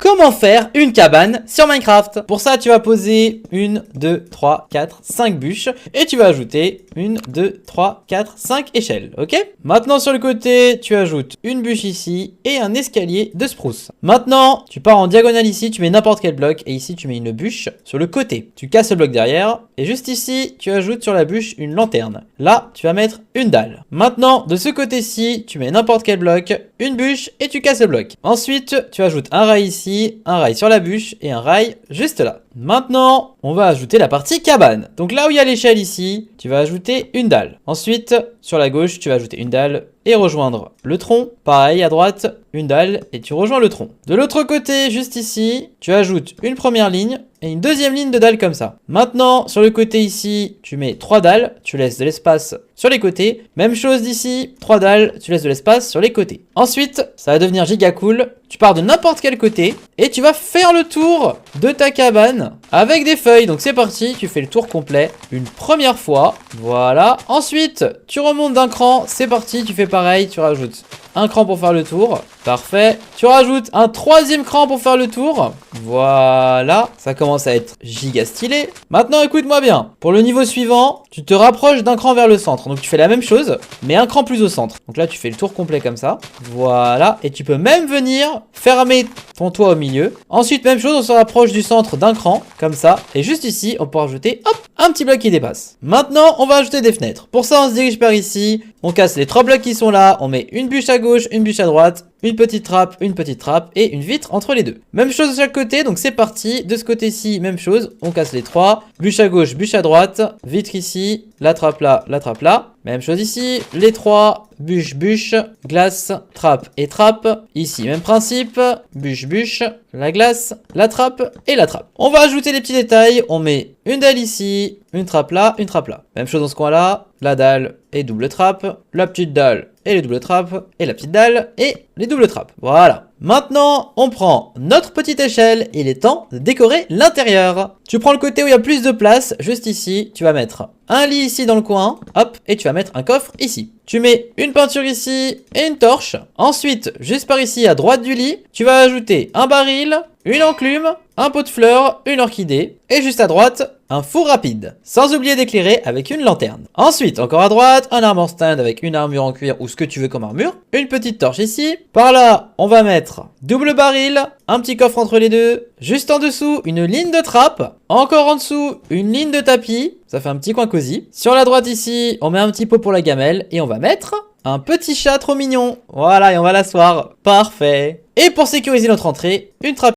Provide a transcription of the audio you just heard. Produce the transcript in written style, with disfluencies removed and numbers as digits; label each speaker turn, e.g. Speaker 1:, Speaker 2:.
Speaker 1: comment faire une cabane sur Minecraft. Pour ça, tu vas poser 1, 2, 3, 4, 5 bûches et tu vas ajouter 1, 2, 3, 4, 5 échelles, ok? Maintenant, sur le côté, tu ajoutes une bûche ici et un escalier de spruce. Maintenant, tu pars en diagonale ici, tu mets n'importe quel bloc et ici, tu mets une bûche sur le côté. Tu casses le bloc derrière et juste ici, tu ajoutes sur la bûche une lanterne. Là, tu vas mettre une dalle. Maintenant, de ce côté-ci, tu mets n'importe quel bloc, une bûche et tu casses le bloc. Ensuite, tu ajoutes un rail ici, un rail sur la bûche et un rail juste là. Maintenant, on va ajouter la partie cabane. Donc là où il y a l'échelle ici, tu vas ajouter une dalle. Ensuite, sur la gauche, tu vas ajouter une dalle et rejoindre le tronc. Pareil, à droite, une dalle et tu rejoins le tronc. De l'autre côté, juste ici, tu ajoutes une première ligne et une deuxième ligne de dalles comme ça. Maintenant, sur le côté ici, tu mets 3 dalles, tu laisses de l'espace sur les côtés. Même chose d'ici, 3 dalles, tu laisses de l'espace sur les côtés. Ensuite, ça va devenir giga cool. Tu pars de n'importe quel côté et tu vas faire le tour de ta cabane avec des feuilles. Donc c'est parti, tu fais le tour complet une première fois. Voilà. Ensuite, tu remontes d'un cran. C'est parti, tu fais pareil, tu rajoutes un cran pour faire le tour. Parfait. Tu rajoutes un troisième cran pour faire le tour. Voilà. Ça commence à être giga stylé. Maintenant, écoute-moi bien. Pour le niveau suivant, tu te rapproches d'un cran vers le centre. Donc tu fais la même chose, mais un cran plus au centre. Donc là, tu fais le tour complet comme ça. Voilà. Et tu peux même venir fermer ton toit au milieu. Ensuite, même chose, on se rapproche du centre d'un cran, comme ça. Et juste ici, on peut rajouter, hop, un petit bloc qui dépasse. Maintenant, on va ajouter des fenêtres. Pour ça, on se dirige par ici. On casse les 3 blocs qui sont là. On met une bûche à gauche, une bûche à droite, une petite trappe et une vitre entre les deux. Même chose de chaque côté, donc c'est parti. De ce côté-ci, même chose. On casse les 3. Bûche à gauche, bûche à droite, vitre ici, la trappe là, la trappe là. Même chose ici, les 3, bûche, bûche, glace, trappe et trappe. Ici, même principe, bûche, bûche, la glace, la trappe et la trappe. On va ajouter les petits détails. On met une dalle ici, une trappe là, une trappe là. Même chose dans ce coin-là, la dalle et double trappe, la petite dalle et les doubles trappes, et la petite dalle et les doubles trappes. Voilà. Maintenant, on prend notre petite échelle. Il est temps de décorer l'intérieur. Tu prends le côté où il y a plus de place, juste ici. Tu vas mettre un lit ici dans le coin, hop, et tu vas mettre un coffre ici. Tu mets une peinture ici et une torche. Ensuite, juste par ici, à droite du lit, tu vas ajouter un baril, une enclume, un pot de fleurs, une orchidée, et juste à droite, un four rapide. Sans oublier d'éclairer avec une lanterne. Ensuite, encore à droite, un armor stand avec une armure en cuir ou ce que tu veux comme armure. Une petite torche ici. Par là, on va mettre double baril, un petit coffre entre les deux. Juste en dessous, une ligne de trappe. Encore en dessous, une ligne de tapis. Ça fait un petit coin cosy. Sur la droite ici, on met un petit pot pour la gamelle et on va mettre un petit chat trop mignon. Voilà, et on va l'asseoir. Parfait. Et pour sécuriser notre entrée, une trappe